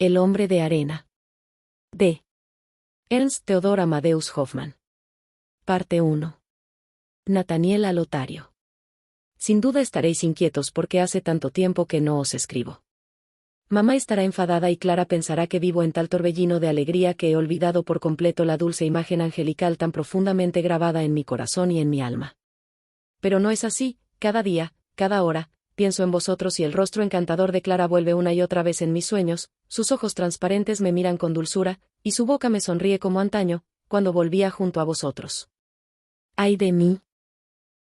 El hombre de arena. De Ernst Theodor Amadeus Hoffmann. Parte 1. Nathaniel a Lotario. Sin duda estaréis inquietos porque hace tanto tiempo que no os escribo. Mamá estará enfadada y Clara pensará que vivo en tal torbellino de alegría que he olvidado por completo la dulce imagen angelical tan profundamente grabada en mi corazón y en mi alma. Pero no es así, cada día, cada hora, pienso en vosotros y el rostro encantador de Clara vuelve una y otra vez en mis sueños, sus ojos transparentes me miran con dulzura, y su boca me sonríe como antaño, cuando volvía junto a vosotros. ¡Ay de mí!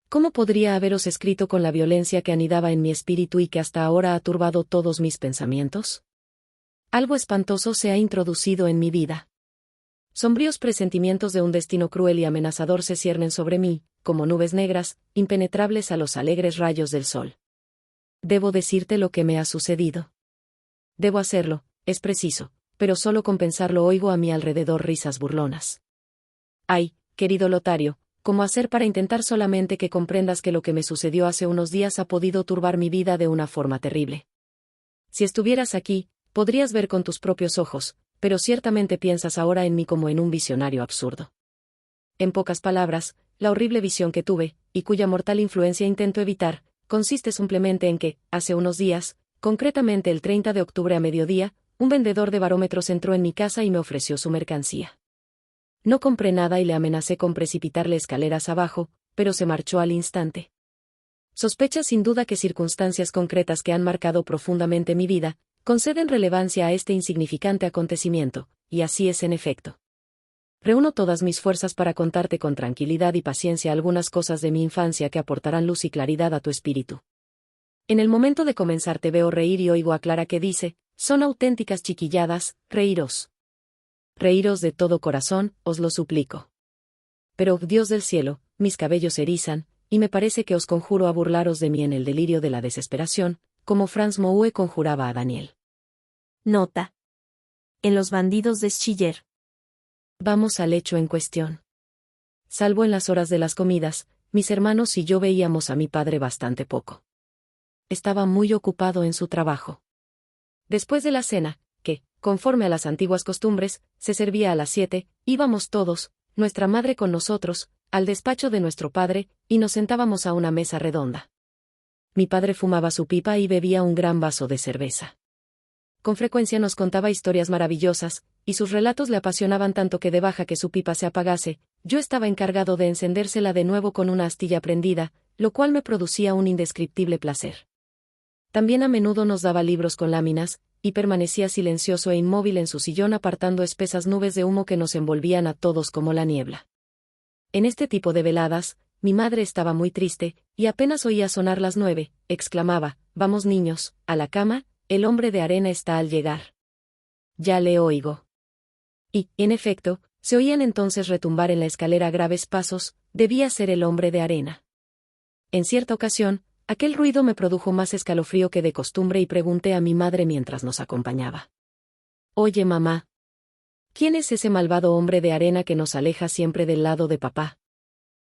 ¿Cómo podría haberos escrito con la violencia que anidaba en mi espíritu y que hasta ahora ha turbado todos mis pensamientos? Algo espantoso se ha introducido en mi vida. Sombríos presentimientos de un destino cruel y amenazador se ciernen sobre mí, como nubes negras, impenetrables a los alegres rayos del sol. Debo decirte lo que me ha sucedido. Debo hacerlo, es preciso, pero solo con pensarlo oigo a mi alrededor risas burlonas. Ay, querido Lotario, ¿cómo hacer para intentar solamente que comprendas que lo que me sucedió hace unos días ha podido turbar mi vida de una forma terrible? Si estuvieras aquí, podrías ver con tus propios ojos, pero ciertamente piensas ahora en mí como en un visionario absurdo. En pocas palabras, la horrible visión que tuve, y cuya mortal influencia intento evitar, consiste simplemente en que, hace unos días, concretamente el 30 de octubre a mediodía, un vendedor de barómetros entró en mi casa y me ofreció su mercancía. No compré nada y le amenacé con precipitarle escaleras abajo, pero se marchó al instante. Sospecha sin duda que circunstancias concretas que han marcado profundamente mi vida, conceden relevancia a este insignificante acontecimiento, y así es en efecto. Reúno todas mis fuerzas para contarte con tranquilidad y paciencia algunas cosas de mi infancia que aportarán luz y claridad a tu espíritu. En el momento de comenzar te veo reír y oigo a Clara que dice, son auténticas chiquilladas, reíros. Reíros de todo corazón, os lo suplico. Pero, Dios del cielo, mis cabellos se erizan, y me parece que os conjuro a burlaros de mí en el delirio de la desesperación, como Franz Moe conjuraba a Daniel. Nota. En Los bandidos de Schiller. Vamos al hecho en cuestión. Salvo en las horas de las comidas, mis hermanos y yo veíamos a mi padre bastante poco. Estaba muy ocupado en su trabajo. Después de la cena, que, conforme a las antiguas costumbres, se servía a las 7, íbamos todos, nuestra madre con nosotros, al despacho de nuestro padre, y nos sentábamos a una mesa redonda. Mi padre fumaba su pipa y bebía un gran vaso de cerveza. Con frecuencia nos contaba historias maravillosas, y sus relatos le apasionaban tanto que de baja que su pipa se apagase, yo estaba encargado de encendérsela de nuevo con una astilla prendida, lo cual me producía un indescriptible placer. También a menudo nos daba libros con láminas, y permanecía silencioso e inmóvil en su sillón apartando espesas nubes de humo que nos envolvían a todos como la niebla. En este tipo de veladas, mi madre estaba muy triste, y apenas oía sonar las 9, exclamaba, vamos niños, a la cama, el hombre de arena está al llegar. Ya le oigo. Y, en efecto, se oían entonces retumbar en la escalera graves pasos, debía ser el hombre de arena. En cierta ocasión, aquel ruido me produjo más escalofrío que de costumbre y pregunté a mi madre mientras nos acompañaba. Oye mamá. ¿Quién es ese malvado hombre de arena que nos aleja siempre del lado de papá?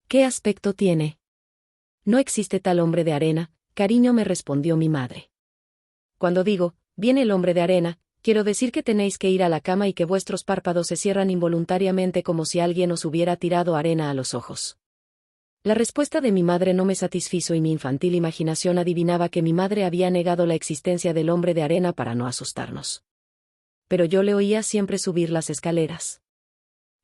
¿Qué aspecto tiene? No existe tal hombre de arena, cariño, me respondió mi madre. Cuando digo, viene el hombre de arena, quiero decir que tenéis que ir a la cama y que vuestros párpados se cierran involuntariamente como si alguien os hubiera tirado arena a los ojos. La respuesta de mi madre no me satisfizo y mi infantil imaginación adivinaba que mi madre había negado la existencia del hombre de arena para no asustarnos. Pero yo le oía siempre subir las escaleras.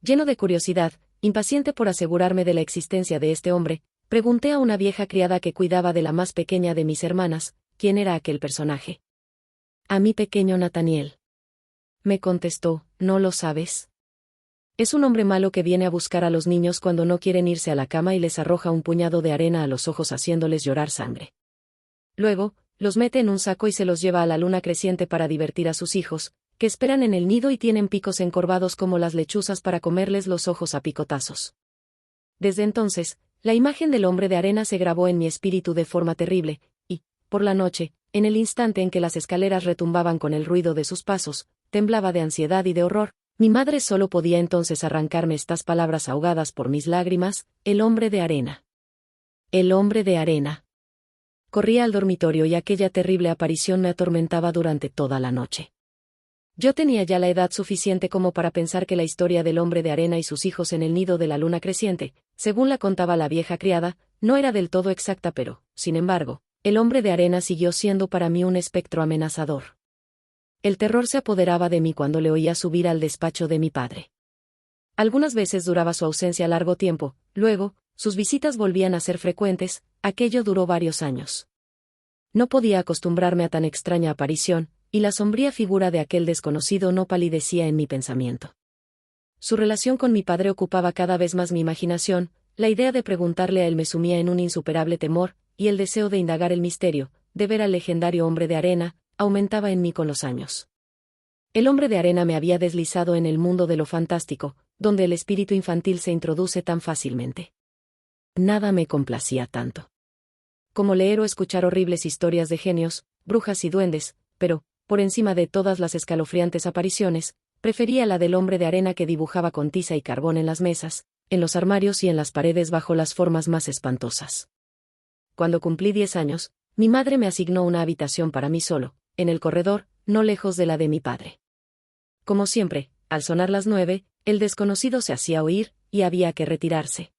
Lleno de curiosidad, impaciente por asegurarme de la existencia de este hombre, pregunté a una vieja criada que cuidaba de la más pequeña de mis hermanas, ¿quién era aquel personaje? A mi pequeño Nathaniel. Me contestó, ¿no lo sabes? Es un hombre malo que viene a buscar a los niños cuando no quieren irse a la cama y les arroja un puñado de arena a los ojos haciéndoles llorar sangre. Luego, los mete en un saco y se los lleva a la luna creciente para divertir a sus hijos, que esperan en el nido y tienen picos encorvados como las lechuzas para comerles los ojos a picotazos. Desde entonces, la imagen del hombre de arena se grabó en mi espíritu de forma terrible, y, por la noche, en el instante en que las escaleras retumbaban con el ruido de sus pasos, temblaba de ansiedad y de horror. Mi madre solo podía entonces arrancarme estas palabras ahogadas por mis lágrimas, el hombre de arena. El hombre de arena. Corría al dormitorio y aquella terrible aparición me atormentaba durante toda la noche. Yo tenía ya la edad suficiente como para pensar que la historia del hombre de arena y sus hijos en el nido de la luna creciente, según la contaba la vieja criada, no era del todo exacta, pero, sin embargo, el hombre de arena siguió siendo para mí un espectro amenazador. El terror se apoderaba de mí cuando le oía subir al despacho de mi padre. Algunas veces duraba su ausencia largo tiempo, luego, sus visitas volvían a ser frecuentes, aquello duró varios años. No podía acostumbrarme a tan extraña aparición, y la sombría figura de aquel desconocido no palidecía en mi pensamiento. Su relación con mi padre ocupaba cada vez más mi imaginación, la idea de preguntarle a él me sumía en un insuperable temor, y el deseo de indagar el misterio, de ver al legendario hombre de arena, aumentaba en mí con los años. El hombre de arena me había deslizado en el mundo de lo fantástico, donde el espíritu infantil se introduce tan fácilmente. Nada me complacía tanto como leer o escuchar horribles historias de genios, brujas y duendes, pero, por encima de todas las escalofriantes apariciones, prefería la del hombre de arena que dibujaba con tiza y carbón en las mesas, en los armarios y en las paredes bajo las formas más espantosas. Cuando cumplí 10 años, mi madre me asignó una habitación para mí solo, en el corredor, no lejos de la de mi padre. Como siempre, al sonar las 9, el desconocido se hacía oír, y había que retirarse.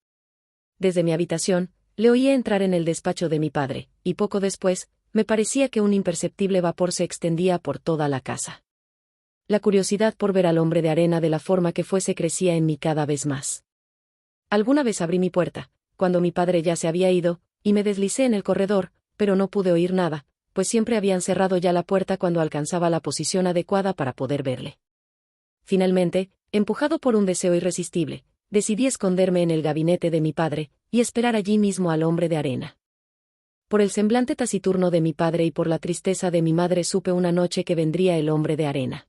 Desde mi habitación, le oía entrar en el despacho de mi padre, y poco después, me parecía que un imperceptible vapor se extendía por toda la casa. La curiosidad por ver al hombre de arena de la forma que fuese crecía en mí cada vez más. Alguna vez abrí mi puerta, cuando mi padre ya se había ido, y me deslicé en el corredor, pero no pude oír nada, pues siempre habían cerrado ya la puerta cuando alcanzaba la posición adecuada para poder verle. Finalmente, empujado por un deseo irresistible, decidí esconderme en el gabinete de mi padre, y esperar allí mismo al hombre de arena. Por el semblante taciturno de mi padre y por la tristeza de mi madre supe una noche que vendría el hombre de arena.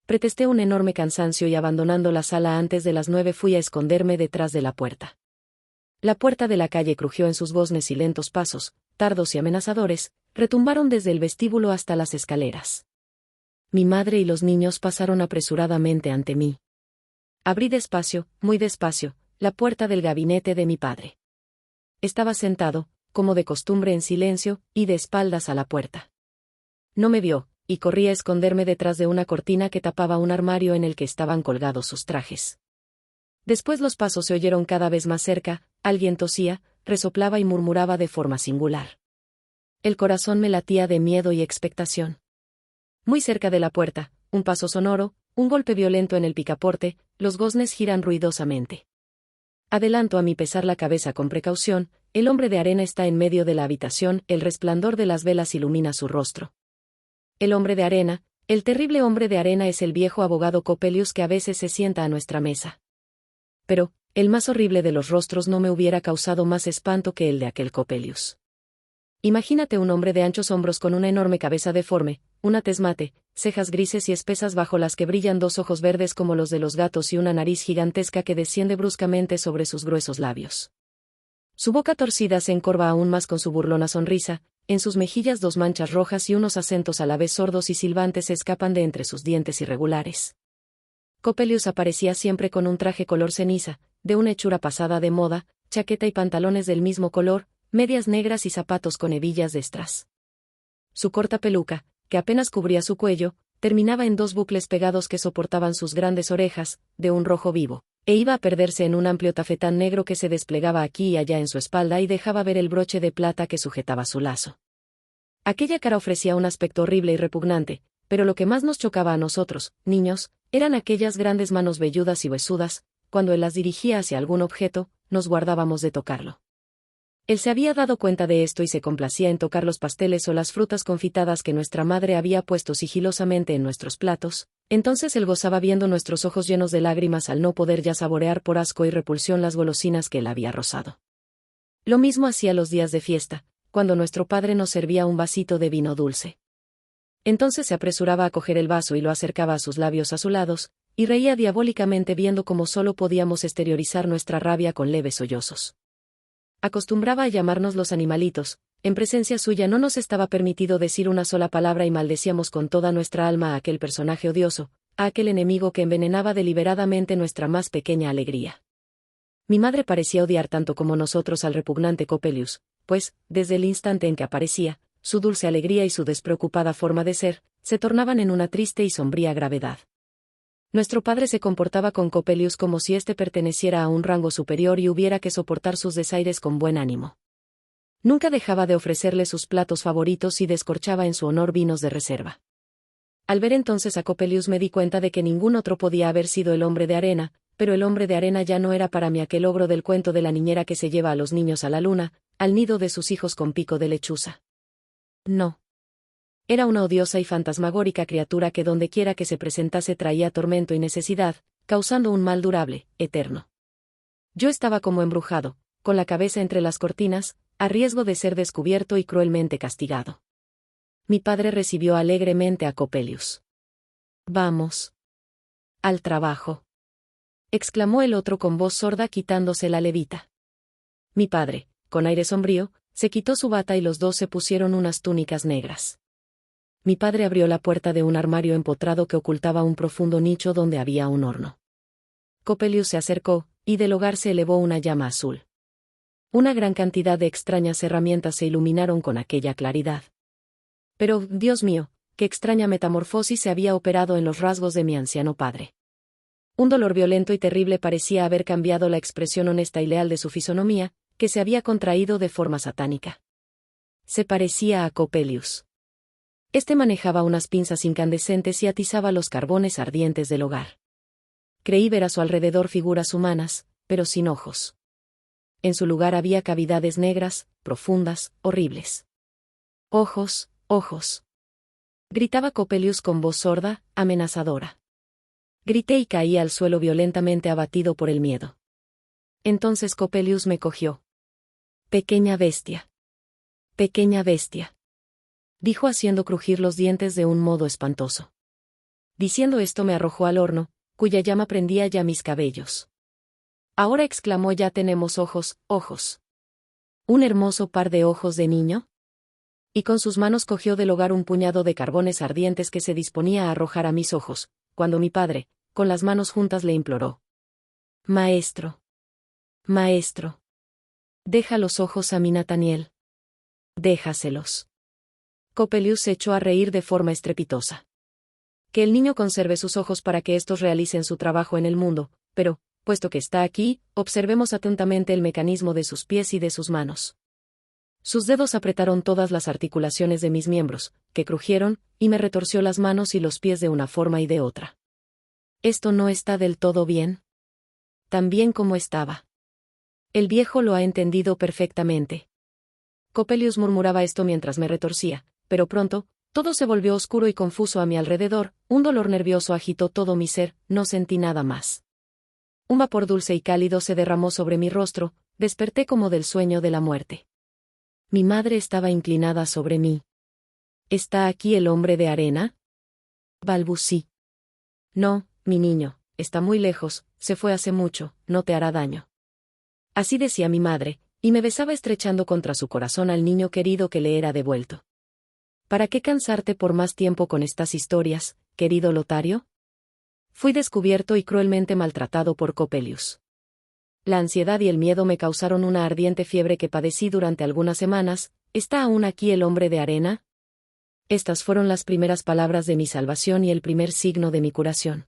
Pretesté un enorme cansancio y abandonando la sala antes de las 9 fui a esconderme detrás de la puerta. La puerta de la calle crujió en sus goznes y lentos pasos, tardos y amenazadores, retumbaron desde el vestíbulo hasta las escaleras. Mi madre y los niños pasaron apresuradamente ante mí. Abrí despacio, muy despacio, la puerta del gabinete de mi padre. Estaba sentado, como de costumbre en silencio, y de espaldas a la puerta. No me vio, y corrí a esconderme detrás de una cortina que tapaba un armario en el que estaban colgados sus trajes. Después los pasos se oyeron cada vez más cerca, alguien tosía, resoplaba y murmuraba de forma singular. El corazón me latía de miedo y expectación. Muy cerca de la puerta, un paso sonoro, un golpe violento en el picaporte, los goznes giran ruidosamente. Adelanto a mi pesar la cabeza con precaución, el hombre de arena está en medio de la habitación, el resplandor de las velas ilumina su rostro. El hombre de arena, el terrible hombre de arena es el viejo abogado Coppelius que a veces se sienta a nuestra mesa. Pero, el más horrible de los rostros no me hubiera causado más espanto que el de aquel Coppelius. Imagínate un hombre de anchos hombros con una enorme cabeza deforme, una tez mate, cejas grises y espesas bajo las que brillan dos ojos verdes como los de los gatos y una nariz gigantesca que desciende bruscamente sobre sus gruesos labios. Su boca torcida se encorva aún más con su burlona sonrisa, en sus mejillas 2 manchas rojas y unos acentos a la vez sordos y silbantes se escapan de entre sus dientes irregulares. Coppelius aparecía siempre con un traje color ceniza, de una hechura pasada de moda, chaqueta y pantalones del mismo color, medias negras y zapatos con hebillas de strass. Su corta peluca, que apenas cubría su cuello, terminaba en 2 bucles pegados que soportaban sus grandes orejas, de un rojo vivo, e iba a perderse en un amplio tafetán negro que se desplegaba aquí y allá en su espalda y dejaba ver el broche de plata que sujetaba su lazo. Aquella cara ofrecía un aspecto horrible y repugnante, pero lo que más nos chocaba a nosotros, niños, eran aquellas grandes manos velludas y huesudas, cuando él las dirigía hacia algún objeto, nos guardábamos de tocarlo. Él se había dado cuenta de esto y se complacía en tocar los pasteles o las frutas confitadas que nuestra madre había puesto sigilosamente en nuestros platos, entonces él gozaba viendo nuestros ojos llenos de lágrimas al no poder ya saborear por asco y repulsión las golosinas que él había rozado. Lo mismo hacía los días de fiesta, cuando nuestro padre nos servía un vasito de vino dulce. Entonces se apresuraba a coger el vaso y lo acercaba a sus labios azulados, y reía diabólicamente viendo cómo solo podíamos exteriorizar nuestra rabia con leves sollozos. Acostumbraba a llamarnos los animalitos, en presencia suya no nos estaba permitido decir una sola palabra y maldecíamos con toda nuestra alma a aquel personaje odioso, a aquel enemigo que envenenaba deliberadamente nuestra más pequeña alegría. Mi madre parecía odiar tanto como nosotros al repugnante Coppelius, pues, desde el instante en que aparecía, su dulce alegría y su despreocupada forma de ser, se tornaban en una triste y sombría gravedad. Nuestro padre se comportaba con Coppelius como si éste perteneciera a un rango superior y hubiera que soportar sus desaires con buen ánimo. Nunca dejaba de ofrecerle sus platos favoritos y descorchaba en su honor vinos de reserva. Al ver entonces a Coppelius me di cuenta de que ningún otro podía haber sido el hombre de arena, pero el hombre de arena ya no era para mí aquel ogro del cuento de la niñera que se lleva a los niños a la luna, al nido de sus hijos con pico de lechuza. No. Era una odiosa y fantasmagórica criatura que dondequiera que se presentase traía tormento y necesidad, causando un mal durable, eterno. Yo estaba como embrujado, con la cabeza entre las cortinas, a riesgo de ser descubierto y cruelmente castigado. Mi padre recibió alegremente a Coppelius. «Vamos. Al trabajo», exclamó el otro con voz sorda quitándose la levita. Mi padre, con aire sombrío, se quitó su bata y los dos se pusieron unas túnicas negras. Mi padre abrió la puerta de un armario empotrado que ocultaba un profundo nicho donde había un horno. Coppelius se acercó, y del hogar se elevó una llama azul. Una gran cantidad de extrañas herramientas se iluminaron con aquella claridad. Pero, Dios mío, qué extraña metamorfosis se había operado en los rasgos de mi anciano padre. Un dolor violento y terrible parecía haber cambiado la expresión honesta y leal de su fisonomía, que se había contraído de forma satánica. Se parecía a Coppelius. Este manejaba unas pinzas incandescentes y atizaba los carbones ardientes del hogar. Creí ver a su alrededor figuras humanas, pero sin ojos. En su lugar había cavidades negras, profundas, horribles. «Ojos, ojos», gritaba Coppelius con voz sorda, amenazadora. Grité y caí al suelo violentamente abatido por el miedo. Entonces Coppelius me cogió. «Pequeña bestia. Pequeña bestia», dijo haciendo crujir los dientes de un modo espantoso. Diciendo esto me arrojó al horno, cuya llama prendía ya mis cabellos. «Ahora», exclamó, «ya tenemos ojos, ojos. ¿Un hermoso par de ojos de niño?». Y con sus manos cogió del hogar un puñado de carbones ardientes que se disponía a arrojar a mis ojos, cuando mi padre, con las manos juntas, le imploró: «Maestro. Maestro. Deja los ojos a mi Nathaniel. Déjaselos». Coppelius se echó a reír de forma estrepitosa. «Que el niño conserve sus ojos para que éstos realicen su trabajo en el mundo, pero, puesto que está aquí, observemos atentamente el mecanismo de sus pies y de sus manos». Sus dedos apretaron todas las articulaciones de mis miembros, que crujieron, y me retorció las manos y los pies de una forma y de otra. «Esto no está del todo bien. Tan bien como estaba. El viejo lo ha entendido perfectamente». Coppelius murmuraba esto mientras me retorcía, pero pronto, todo se volvió oscuro y confuso a mi alrededor, un dolor nervioso agitó todo mi ser, no sentí nada más. Un vapor dulce y cálido se derramó sobre mi rostro, desperté como del sueño de la muerte. Mi madre estaba inclinada sobre mí. «¿Está aquí el hombre de arena?», balbucí. «No, mi niño, está muy lejos, se fue hace mucho, no te hará daño». Así decía mi madre, y me besaba estrechando contra su corazón al niño querido que le era devuelto. «¿Para qué cansarte por más tiempo con estas historias, querido Lotario?». Fui descubierto y cruelmente maltratado por Coppelius. La ansiedad y el miedo me causaron una ardiente fiebre que padecí durante algunas semanas. «¿Está aún aquí el hombre de arena?». Estas fueron las primeras palabras de mi salvación y el primer signo de mi curación.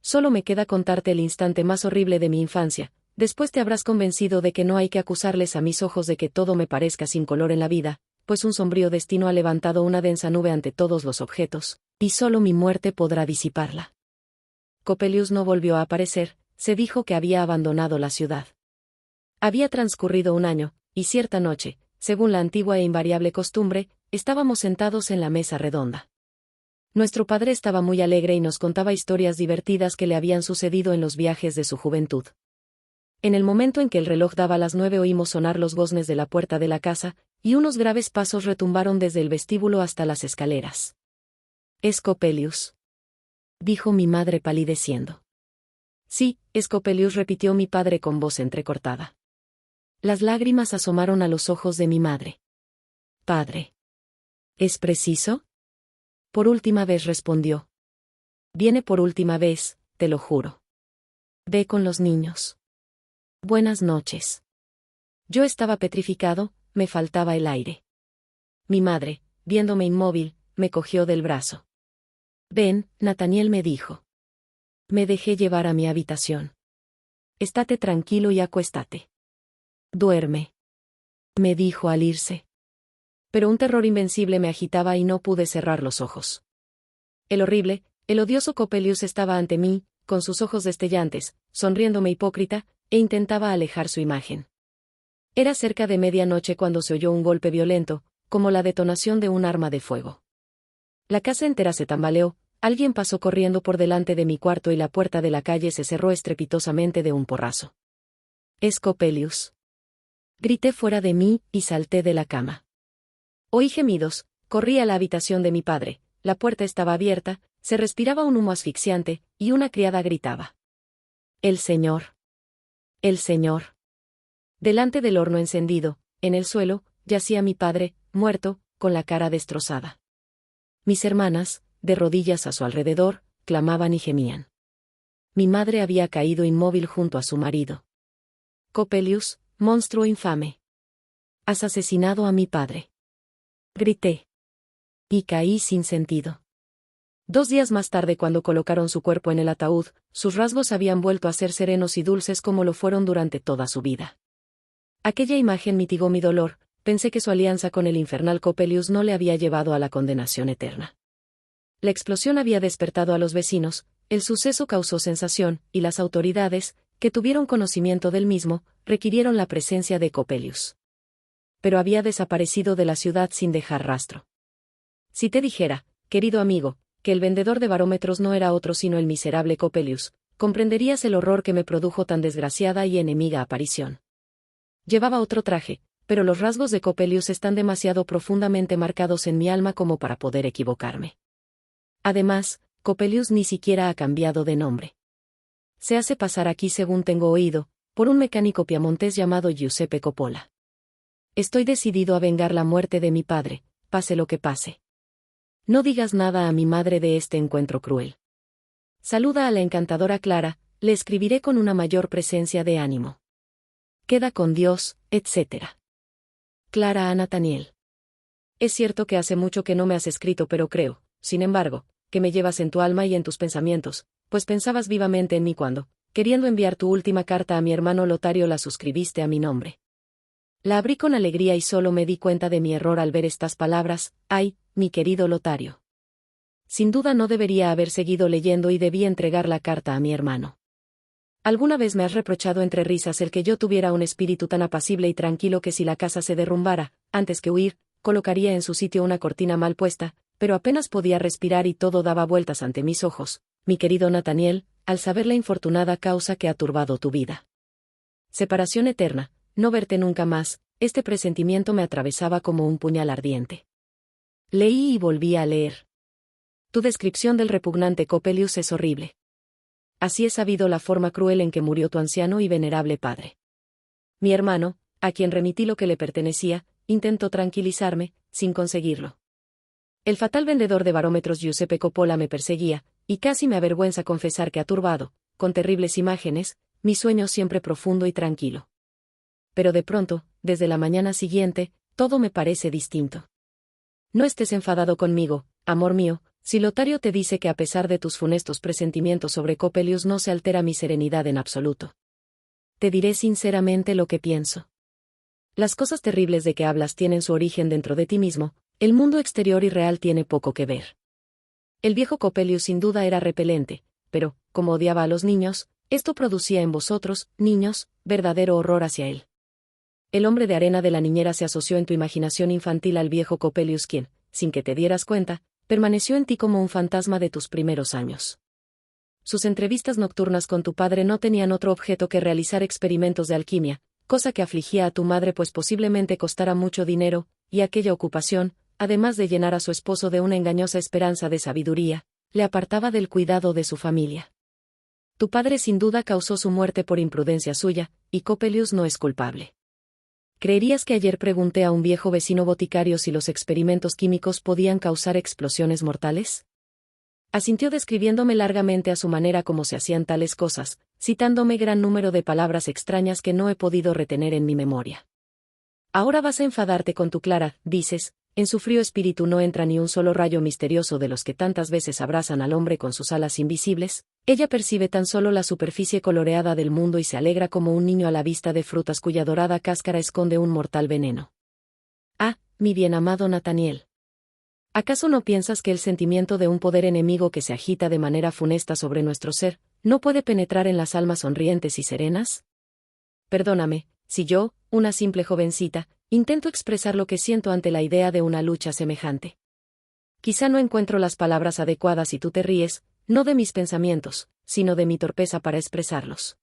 Solo me queda contarte el instante más horrible de mi infancia. Después te habrás convencido de que no hay que acusarles a mis ojos de que todo me parezca sin color en la vida, pues un sombrío destino ha levantado una densa nube ante todos los objetos, y solo mi muerte podrá disiparla. Coppelius no volvió a aparecer, se dijo que había abandonado la ciudad. Había transcurrido un año, y cierta noche, según la antigua e invariable costumbre, estábamos sentados en la mesa redonda. Nuestro padre estaba muy alegre y nos contaba historias divertidas que le habían sucedido en los viajes de su juventud. En el momento en que el reloj daba las 9 oímos sonar los goznes de la puerta de la casa, y unos graves pasos retumbaron desde el vestíbulo hasta las escaleras. «¿Es Coppelius?», dijo mi madre palideciendo. «Sí, es Coppelius», repitió mi padre con voz entrecortada. Las lágrimas asomaron a los ojos de mi madre. «Padre. ¿Es preciso?». «Por última vez», respondió. «Viene por última vez, te lo juro. Ve con los niños. Buenas noches». Yo estaba petrificado, me faltaba el aire. Mi madre, viéndome inmóvil, me cogió del brazo. Ven, Nathaniel me dijo. Me dejé llevar a mi habitación. Estate tranquilo y acuéstate. Duerme. Me dijo al irse. Pero un terror invencible me agitaba y no pude cerrar los ojos. El horrible, el odioso Coppelius estaba ante mí, con sus ojos destellantes, sonriéndome hipócrita, e intentaba alejar su imagen. Era cerca de medianoche cuando se oyó un golpe violento, como la detonación de un arma de fuego. La casa entera se tambaleó, alguien pasó corriendo por delante de mi cuarto y la puerta de la calle se cerró estrepitosamente de un porrazo. «Es Coppelius». Grité fuera de mí y salté de la cama. Oí gemidos, corrí a la habitación de mi padre, la puerta estaba abierta, se respiraba un humo asfixiante, y una criada gritaba. «El señor. El señor». Delante del horno encendido, en el suelo, yacía mi padre, muerto, con la cara destrozada. Mis hermanas, de rodillas a su alrededor, clamaban y gemían. Mi madre había caído inmóvil junto a su marido. «Coppelius, monstruo infame. Has asesinado a mi padre». Grité. Y caí sin sentido. 2 días más tarde, cuando colocaron su cuerpo en el ataúd, sus rasgos habían vuelto a ser serenos y dulces como lo fueron durante toda su vida. Aquella imagen mitigó mi dolor, pensé que su alianza con el infernal Coppelius no le había llevado a la condenación eterna. La explosión había despertado a los vecinos, el suceso causó sensación, y las autoridades, que tuvieron conocimiento del mismo, requirieron la presencia de Coppelius. Pero había desaparecido de la ciudad sin dejar rastro. Si te dijera, querido amigo, que el vendedor de barómetros no era otro sino el miserable Coppelius, comprenderías el horror que me produjo tan desgraciada y enemiga aparición. Llevaba otro traje, pero los rasgos de Coppelius están demasiado profundamente marcados en mi alma como para poder equivocarme. Además, Coppelius ni siquiera ha cambiado de nombre. Se hace pasar aquí, según tengo oído, por un mecánico piamontés llamado Giuseppe Coppola. Estoy decidido a vengar la muerte de mi padre, pase lo que pase. No digas nada a mi madre de este encuentro cruel. Saluda a la encantadora Clara, le escribiré con una mayor presencia de ánimo. Queda con Dios, etc. Clara a Nathaniel. Es cierto que hace mucho que no me has escrito, pero creo, sin embargo, que me llevas en tu alma y en tus pensamientos, pues pensabas vivamente en mí cuando, queriendo enviar tu última carta a mi hermano Lotario, la suscribiste a mi nombre. La abrí con alegría y solo me di cuenta de mi error al ver estas palabras: «Ay, mi querido Lotario». Sin duda no debería haber seguido leyendo y debí entregar la carta a mi hermano. Alguna vez me has reprochado entre risas el que yo tuviera un espíritu tan apacible y tranquilo que si la casa se derrumbara, antes que huir, colocaría en su sitio una cortina mal puesta, pero apenas podía respirar y todo daba vueltas ante mis ojos, mi querido Nathaniel, al saber la infortunada causa que ha turbado tu vida. Separación eterna, no verte nunca más, este presentimiento me atravesaba como un puñal ardiente. Leí y volví a leer. Tu descripción del repugnante Coppelius es horrible. Así he sabido la forma cruel en que murió tu anciano y venerable padre. Mi hermano, a quien remití lo que le pertenecía, intentó tranquilizarme, sin conseguirlo. El fatal vendedor de barómetros Giuseppe Coppola me perseguía, y casi me avergüenza confesar que ha turbado, con terribles imágenes, mi sueño siempre profundo y tranquilo. Pero de pronto, desde la mañana siguiente, todo me parece distinto. No estés enfadado conmigo, amor mío, si Lotario te dice que a pesar de tus funestos presentimientos sobre Coppelius no se altera mi serenidad en absoluto. Te diré sinceramente lo que pienso. Las cosas terribles de que hablas tienen su origen dentro de ti mismo, el mundo exterior y real tiene poco que ver. El viejo Coppelius sin duda era repelente, pero, como odiaba a los niños, esto producía en vosotros, niños, verdadero horror hacia él. El hombre de arena de la niñera se asoció en tu imaginación infantil al viejo Coppelius, quien, sin que te dieras cuenta, permaneció en ti como un fantasma de tus primeros años. Sus entrevistas nocturnas con tu padre no tenían otro objeto que realizar experimentos de alquimia, cosa que afligía a tu madre pues posiblemente costara mucho dinero, y aquella ocupación, además de llenar a su esposo de una engañosa esperanza de sabiduría, le apartaba del cuidado de su familia. Tu padre sin duda causó su muerte por imprudencia suya, y Coppelius no es culpable. ¿Creerías que ayer pregunté a un viejo vecino boticario si los experimentos químicos podían causar explosiones mortales? Asintió describiéndome largamente a su manera cómo se hacían tales cosas, citándome gran número de palabras extrañas que no he podido retener en mi memoria. Ahora vas a enfadarte con tu Clara, dices, en su frío espíritu no entra ni un solo rayo misterioso de los que tantas veces abrazan al hombre con sus alas invisibles, ella percibe tan solo la superficie coloreada del mundo y se alegra como un niño a la vista de frutas cuya dorada cáscara esconde un mortal veneno. Ah, mi bien amado Nathaniel. ¿Acaso no piensas que el sentimiento de un poder enemigo que se agita de manera funesta sobre nuestro ser, no puede penetrar en las almas sonrientes y serenas? Perdóname, si yo, una simple jovencita, intento expresar lo que siento ante la idea de una lucha semejante. Quizá no encuentro las palabras adecuadas y tú te ríes, no de mis pensamientos, sino de mi torpeza para expresarlos.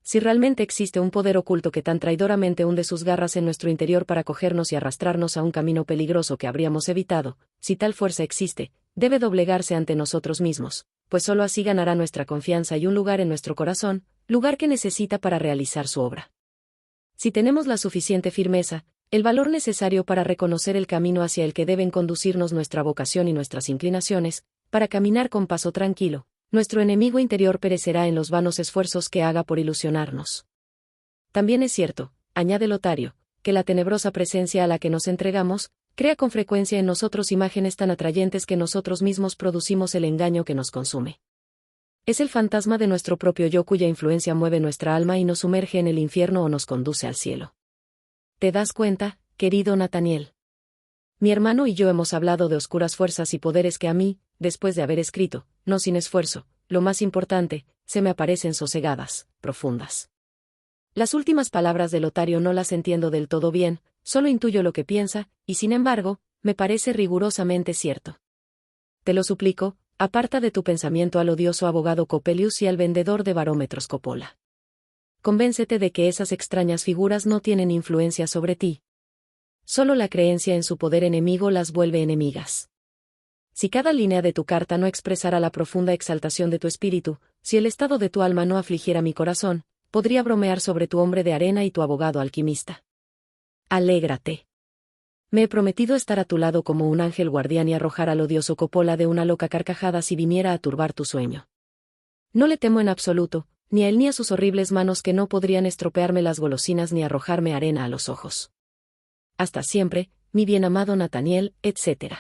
Si realmente existe un poder oculto que tan traidoramente hunde sus garras en nuestro interior para cogernos y arrastrarnos a un camino peligroso que habríamos evitado, si tal fuerza existe, debe doblegarse ante nosotros mismos, pues sólo así ganará nuestra confianza y un lugar en nuestro corazón, lugar que necesita para realizar su obra. Si tenemos la suficiente firmeza, el valor necesario para reconocer el camino hacia el que deben conducirnos nuestra vocación y nuestras inclinaciones, para caminar con paso tranquilo, nuestro enemigo interior perecerá en los vanos esfuerzos que haga por ilusionarnos. También es cierto, añade Lotario, que la tenebrosa presencia a la que nos entregamos, crea con frecuencia en nosotros imágenes tan atrayentes que nosotros mismos producimos el engaño que nos consume. Es el fantasma de nuestro propio yo cuya influencia mueve nuestra alma y nos sumerge en el infierno o nos conduce al cielo. ¿Te das cuenta, querido Nathaniel? Mi hermano y yo hemos hablado de oscuras fuerzas y poderes que a mí, después de haber escrito, no sin esfuerzo, lo más importante, se me aparecen sosegadas, profundas. Las últimas palabras de Lotario no las entiendo del todo bien, solo intuyo lo que piensa, y sin embargo, me parece rigurosamente cierto. Te lo suplico, aparta de tu pensamiento al odioso abogado Coppelius y al vendedor de barómetros Coppola. Convéncete de que esas extrañas figuras no tienen influencia sobre ti. Solo la creencia en su poder enemigo las vuelve enemigas. Si cada línea de tu carta no expresara la profunda exaltación de tu espíritu, si el estado de tu alma no afligiera mi corazón, podría bromear sobre tu hombre de arena y tu abogado alquimista. Alégrate. Me he prometido estar a tu lado como un ángel guardián y arrojar al odioso Coppola de una loca carcajada si viniera a turbar tu sueño. No le temo en absoluto, ni a él ni a sus horribles manos que no podrían estropearme las golosinas ni arrojarme arena a los ojos. Hasta siempre, mi bien amado Nathaniel, etc.